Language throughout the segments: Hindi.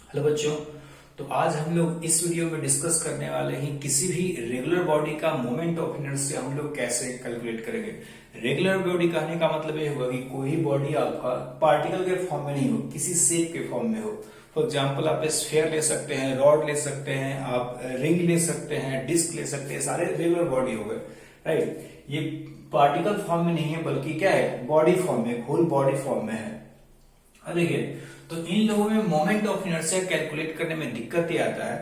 हेलो बच्चों। तो आज हम लोग इस वीडियो में डिस्कस करने वाले हैं किसी भी रेगुलर बॉडी का मोमेंट ऑफ इनर्शिया हम लोग कैसे कैलकुलेट करेंगे। रेगुलर बॉडी कहने का मतलब ये हुआ कि कोई बॉडी आपका पार्टिकल के फॉर्म में नहीं हो, किसी शेप के फॉर्म में हो। फॉर एग्जाम्पल आप स्फीयर ले सकते हैं, रॉड ले सकते हैं, आप रिंग ले सकते हैं, डिस्क ले सकते हैं, सारे रेगुलर बॉडी हो गए, राइट। ये पार्टिकल फॉर्म में नहीं है बल्कि क्या है, बॉडी फॉर्म में, होल बॉडी फॉर्म में है। देखिए, तो इन लोगों में मोमेंट ऑफ इनर्शिया कैलकुलेट करने में दिक्कत ये आता है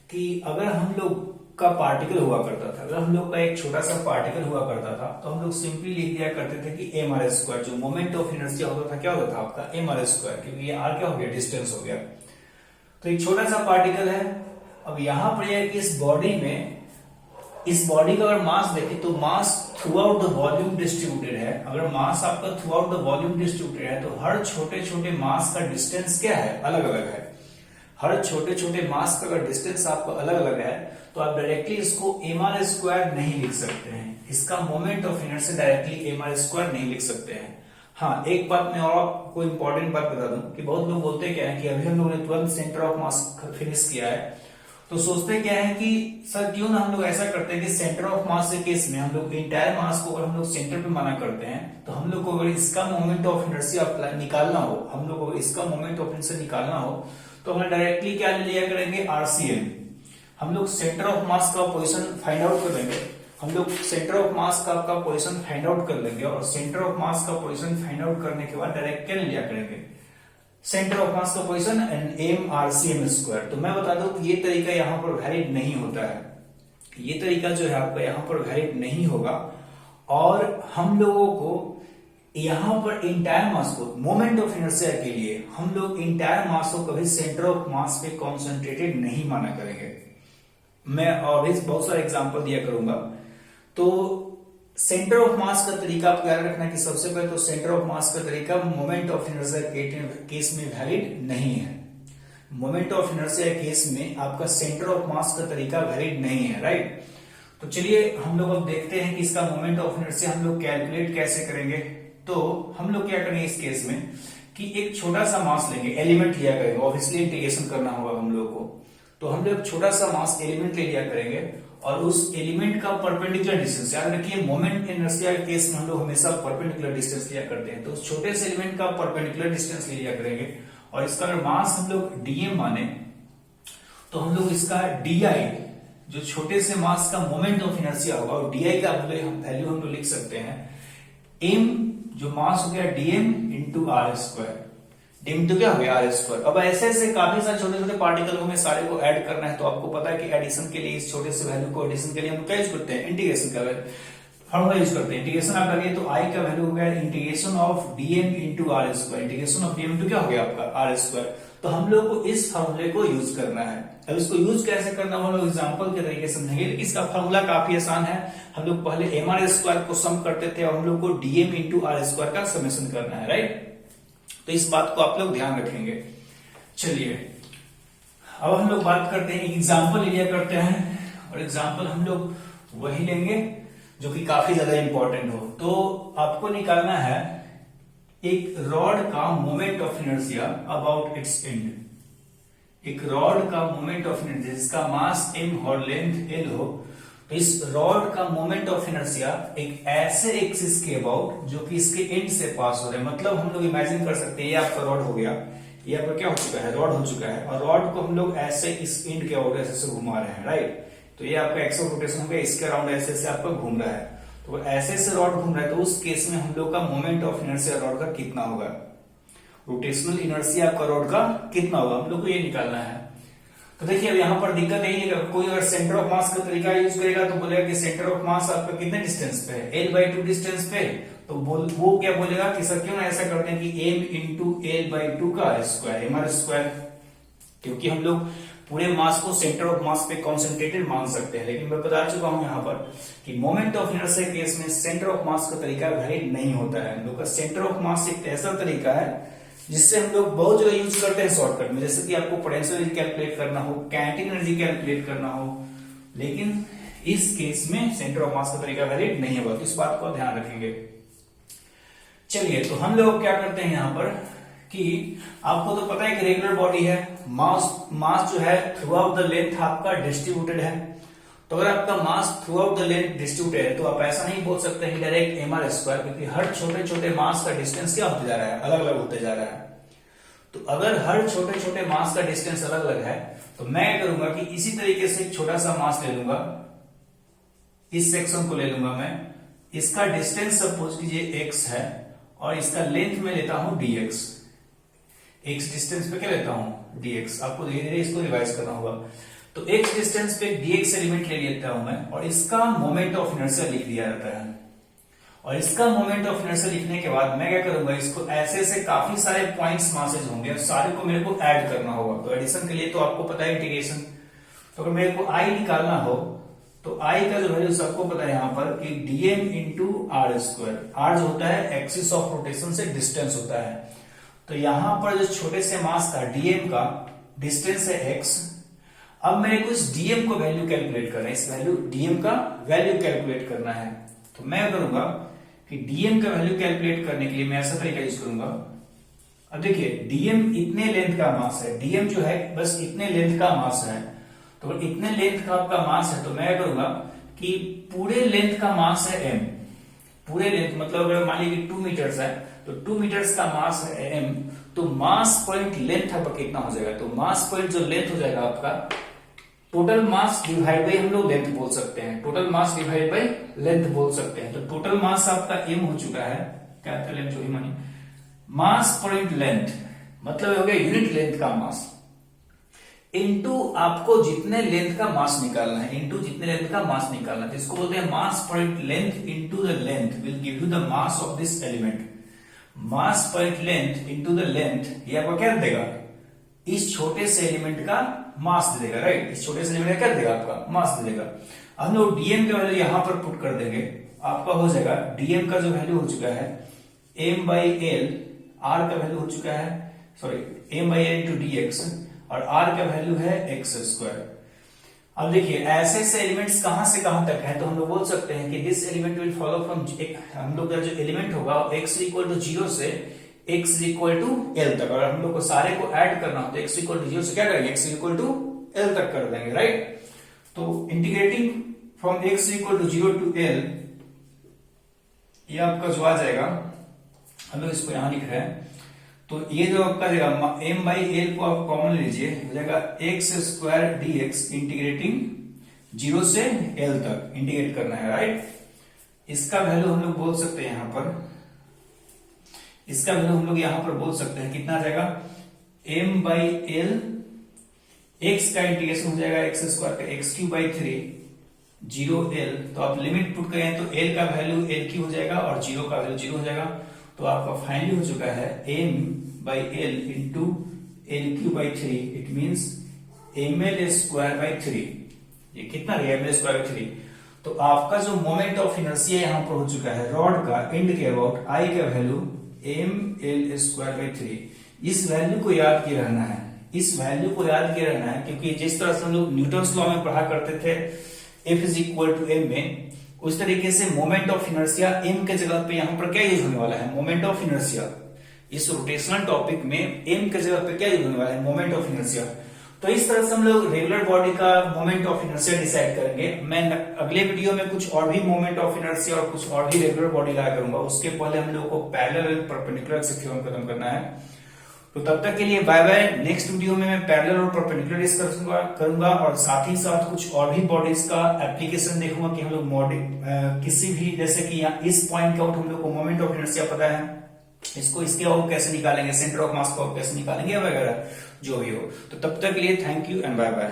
कि अगर हम लोग का पार्टिकल हुआ करता था, अगर हम लोग का एक छोटा सा पार्टिकल हुआ करता था तो हम लोग सिंपली लिख दिया करते थे कि एम आर स्क्वायर। जो मोमेंट ऑफ इनर्शिया होता था क्या होता था आपका, एम आर स्क्वायर, क्योंकि ये आर क्या हो गया, डिस्टेंस हो गया। तो एक छोटा सा पार्टिकल है। अब यहां पर यह कि इस बॉडी में, इस बॉडी का अगर मास देखें तो mass throughout the volume distributed है। अगर मास आपका throughout the volume distributed है तो हर छोटे छोटे मास का डिस्टेंस क्या है, अलग अलग है। हर छोटे छोटे मास का अगर डिस्टेंस आपका अलग अलग है तो आप डायरेक्टली इसको एम आर स्क्वायर नहीं लिख सकते हैं। इसका moment of inertia directly M R square नहीं लिख सकते हैं। हाँ, एक बात मैं और आपको इंपॉर्टेंट बात बता दूं कि बहुत लोग बोलते क्या है कि अभी हम लोगों ने तुरंत सेंटर ऑफ मास फिनिश किया है तो सोचते क्या है कि सर क्यों ना हम लोग ऐसा करते हैं कि सेंटर ऑफ मास के केस में हम लोग इंटायर मास को अगर हम लोग सेंटर पे माना करते हैं तो हम लोग को अगर इसका मोमेंट ऑफ इनर्शिया निकालना हो, हम लोग को इसका मोमेंट ऑफ इनर्शिया निकालना हो तो हम डायरेक्टली क्या लिया करेंगे, आरसीएम। हम लोग सेंटर ऑफ मास का पोजीशन फाइंड आउट कर लेंगे। हम लोग सेंटर ऑफ मास का आपका पोजीशन फाइंड आउट कर लेंगे और सेंटर ऑफ मास का पोजीशन फाइंड आउट करने के बाद डायरेक्ट क्या लिया करेंगे, सेंटर ऑफ मास का position and M RCM square. तो मैं बता दूं कि ये तरीका यहां पर वैलिड नहीं होता है। ये तरीका जो है आपका यहां पर वैलिड नहीं होगा और हम लोगों को यहां पर इंटायर मास को, मोमेंट ऑफ इनर्शिया के लिए हम लोग इंटायर मास को कभी सेंटर ऑफ मास पे कॉन्सेंट्रेटेड नहीं माना करेंगे। मैं और भी बहुत सारे एग्जांपल दिया करूंगा। तो सेंटर ऑफ मास का तरीका आपको याद रखना कि सबसे पहले तो सेंटर ऑफ मास का तरीका मोमेंट ऑफ इनर्शिया केस में वैलिड नहीं है। मोमेंट ऑफ इनर्शिया केस में आपका सेंटर ऑफ मास का तरीका वैलिड नहीं है, राइट। तो चलिए हम लोग अब देखते हैं कि इसका मोमेंट ऑफ इनर्शिया हम लोग कैलकुलेट कैसे करेंगे। तो हम लोग क्या करेंगे इस केस में कि एक छोटा सा मास लेंगे, एलिमेंट लिया करेंगे, ऑब्वियसली इंटीग्रेशन करना होगा हम लोग को। तो हम लोग छोटा सा मास एलिमेंट ले लिया करेंगे और उस एलिमेंट का परपेंडिकुलर डिस्टेंस, याद रखिए मोमेंट इनर्शिया के केस में हम लोग हमेशा परपेंडिकुलर डिस्टेंस लिया करते हैं। तो उस छोटे से एलिमेंट का परपेंडिकुलर डिस्टेंस ले लिया करेंगे और इसका अगर मास हम लोग डीएम माने तो हम लोग इसका डीआई, जो छोटे से मास का मोमेंट ऑफ इनर्शिया होगा, और डीआई का वैल्यू हम लोग लिख सकते हैं एम, जो मास हो गया DM into R square. DM तो क्या हो गया, आर स्क्वायर। अब ऐसे ऐसे काफी सारे छोटे छोटे पार्टिकल को हमें सारे को ऐड करना है। तो आपको पता है कि एडिशन के लिए, इस छोटे से वैल्यू को एडिशन के लिए हम क्या यूज करते हैं, इंटीग्रेशन का फॉर्मूला यूज करते हैं। इंटीग्रेशन आप करिए तो आई का वैल्यू हो गया integration of DM into R square. Integration of DM into क्या हो गया आपका, आर स्क्वायर। तो हम लोग को इस फॉर्मूले को यूज करना है। अब इसको यूज कैसे करना है हम लोग एग्जांपल के तरीके से समझेंगे। इसका फॉर्मूला काफी आसान है। हम लोग पहले एम आर स्क्वायर को सम करते थे और हम लोग को डीएम इंटू आर स्क्वायर का समेशन करना है, राइट। तो इस बात को आप लोग ध्यान रखेंगे। चलिए अब हम लोग बात करते हैं, एग्जाम्पल लिया करते हैं और एग्जाम्पल हम लोग वही लेंगे जो कि काफी ज्यादा इंपॉर्टेंट हो। तो आपको निकालना है एक रॉड का moment of inertia about it's and. एक रॉड का मोमेंट ऑफ इनर्शिया जिसका मास m और लेंथ l हो, तो इस रॉड का मोमेंट ऑफ इनर्शिया एक ऐसे एक्सिस के अबाउट जो कि इसके एंड से पास हो रहे हैं। मतलब हम लोग इमेजिन कर सकते हैं ये आपका रॉड हो गया, ये आपका क्या हो चुका है, रॉड हो चुका है, और रॉड को हम लोग ऐसे इस एंड के अबाउट ऐसे घुमा रहे हैं, राइट। तो ये आपका एक्स रोटेशन हो गया, इसके अराउंड ऐसे ऐसे आपका घूम रहा है। तो ऐसे ऐसे रॉड घूम रहा है तो उस केस में हम लोग का मोमेंट ऑफ इनर्शिया रॉड का कितना होगा, रोटेशनल इनर्शिया आपका रॉड का कितना होगा, हम लोग को ये निकालना है। तो देखिए अब यहाँ पर दिक्कत यही है, कोई अगर सेंटर ऑफ मास का तरीका यूज करेगा तो बोलेगा कि सेंटर ऑफ मास आपका कितने डिस्टेंस पे है, l/2 डिस्टेंस पे। तो वो क्या बोलेगा कि सर क्यों ना ऐसा करते हैं कि m इंटू l/2 का स्क्वायर, एम आर स्क्वायर। क्योंकि हम लोग पूरे मास को सेंटर ऑफ मास पे कॉन्सेंट्रेटेड मान सकते हैं, लेकिन मैं बता चुका हूं यहाँ पर कि मोमेंट ऑफ इनर्शिया केस में सेंटर ऑफ मास का तरीका वैलिड नहीं होता है। हम लोग का सेंटर ऑफ मास एक ऐसा तरीका है जिससे हम लोग बहुत जगह यूज करते हैं शॉर्टकट में, जैसे कि आपको पोटेंशियल एनर्जी कैलकुलेट करना हो, काइनेटिक एनर्जी कैलकुलेट करना हो। लेकिन इस केस में सेंटर ऑफ मास का तरीका वैलिड नहीं होगा, तो इस बात को ध्यान रखेंगे। चलिए तो हम लोग क्या करते हैं यहाँ पर कि आपको तो पता है कि रेगुलर बॉडी है, मास जो है थ्रू आउट द लेंथ आपका डिस्ट्रीब्यूटेड है। तो अगर आपका mass throughout the length distributed है तो आप ऐसा नहीं बोल सकते हैं डायरेक्ट mr², क्योंकि हर छोटे छोटे मास का डिस्टेंस क्या होते जा रहा है, अलग अलग होते जा रहा है। तो अगर हर छोटे छोटे मास का डिस्टेंस अलग अलग है तो मैं क्या करूंगा कि इसी तरीके से एक छोटा सा मास ले लूंगा, इस सेक्शन को ले लूंगा मैं, इसका डिस्टेंस सपोज कीजिए x है और इसका लेंथ में लेता हूं dx। x डिस्टेंस पे क्या लेता हूं dx, आपको धीरे धीरे इसको रिवाइज करना होगा। तो x डिस्टेंस पे dx एलिमेंट ले लेता हूं मैं और इसका मोमेंट ऑफ इनर्शिया लिख दिया जाता है। और इसका मोमेंट ऑफ इनर्शिया लिखने के बाद मैं क्या करूंगा, इसको ऐसे ऐसे काफी सारे पॉइंट्स मासेज होंगे और सारे को मेरे को ऐड करना होगा। तो एडिशन के लिए तो आपको पता है इंटीग्रेशन, तो अगर मेरे को i निकालना हो तो i का जो वैल्यू सबको पता है यहाँ पर कि dm इंटू r²। r जो होता है एक्सिस ऑफ रोटेशन से डिस्टेंस होता है। तो यहां पर जो छोटे से मास का dm का डिस्टेंस है x। अब मेरे को इस dm को वैल्यू कैलकुलेट करना है, इस वैल्यू dm का वैल्यू कैलकुलेट करना है। तो मैं करूंगा कि dm का वैल्यू कैलकुलेट करने के लिए मैं ऐसा तरीका यूज करूंगा। अब देखिए dm इतने लेंथ का मास है, dm जो है बस इतने लेंथ का मास है। तो अगर इतने लेंथ का आपका मास है तो मैं करूंगा कि पूरे लेंथ का मास है m। पूरे लेंथ मतलब अगर मान लीजिए 2 मीटर्स है तो 2 मीटर्स का मास है m, तो मास पॉइंट लेंथ आपका कितना हो जाएगा, तो मास पॉइंट जो लेंथ हो जाएगा आपका, टोटल मास डिवाइड बाई हम लोग लेंथ बोल सकते हैं, total mass divide by length बोल सकते हैं। तो टोटल मास आपका m हो चुका है, कैपिटल M जो ही मानिए, मास पॉइंट लेंथ मतलब हो गया यूनिट लेंथ का मास, इनटू आपको जितने लेंथ का मास निकालना है, इनटू जितने लेंथ का मास निकालना है, तो इसको बोलते हैं मास point length into the length will give you the mass of this element. Mass point length into the length ये आपको क्या देगा, इस छोटे से एलिमेंट का मास दे देगा, राइट। इस छोटे से एलिमेंट का क्या देगा, आपका मास दे देगा। हम लोग डीएम का वैल्यू यहां पर पुट कर देंगे, आपका हो जाएगा डीएम का जो वैल्यू हो चुका है m बाई एल, आर का वैल्यू हो चुका है, sorry m by L into dx और r का वैल्यू है x²। अब देखिए ऐसे ऐसे एलिमेंट्स कहां से कहां तक है, तो हम लोग बोल सकते हैं कि this element will follow from, हम लोग का जो एलिमेंट होगा x इक्वल टू 0 से x इक्वल टू l तक। और हम लोग को सारे को ऐड करना हो तो x इक्वल टू 0 से क्या करेंगे, x इक्वल टू l तक कर देंगे, राइट। तो integrating from x equal to 0 to l, ये आपका जो आ जाएगा, हम लोग इसको यहां लिख रहे हैं, तो ये जो आपका जाएगा m बाई एल को आप कॉमन लीजिए, हो जाएगा x² dx इंटीग्रेटिंग 0 से l तक इंटीग्रेट करना है, राइट। इसका वैल्यू हम लोग बोल सकते हैं यहां पर, इसका वैल्यू हम लोग यहां पर बोल सकते हैं कितना आ जाएगा, m बाई एल, x का इंटीग्रेशन हो जाएगा x² का x³/3 0l। तो आप लिमिट पुट करें तो l का वैल्यू l³ हो जाएगा और 0 का वैल्यू 0 हो जाएगा। तो आपका फाइनली हो चुका है m by L into l³/3, it means ml²/3। ये कितना रहेगा, ml²/3। तो आपका जो मोमेंट ऑफ इनर्शिया यहां पर हो चुका है रॉड का एंड के अबाउट I का वैल्यू ml²/3। इस वैल्यू को याद किए रहना है, इस वैल्यू को याद किए रहना है, क्योंकि जिस तरह से हम लोग न्यूटन्स लॉ में पढ़ा करते थे F is equal to m में, उस तरीके से मोमेंट ऑफ इनर्शिया m के जगह पे यहां पर क्या यूज होने वाला है, मोमेंट ऑफ इनर्शिया। इस रोटेशनल टॉपिक में m के जगह पे क्या यूज होने वाला है, मोमेंट ऑफ इनर्शिया। तो इस तरह से हम लोग रेगुलर बॉडी का मोमेंट ऑफ इनर्शिया डिसाइड करेंगे। मैं अगले वीडियो में कुछ और भी मोमेंट ऑफ इनर्शिया और कुछ और भी रेगुलर बॉडी लाया करूंगा। उसके पहले हम लोग को पैरेलल और परपेंडिकुलर से थ्योरम खत्म करना है। तो तब तक के लिए बाय बाय। नेक्स्ट वीडियो में मैं पैरेलल और परपेंडिकुलर डिस्कस करूंगा और साथ ही साथ कुछ और भी बॉडीज का एप्लीकेशन देखूंगा कि हम लोग किसी भी, जैसे कि यहाँ इस पॉइंट का आउट हम लोग को मोमेंट ऑफ इनर्शिया पता है, इसको इसके आउट कैसे निकालेंगे, सेंटर ऑफ मास को आउट कैसे निकालेंगे वगैरह जो भी हो। तो तब तक के लिए thank you and bye bye.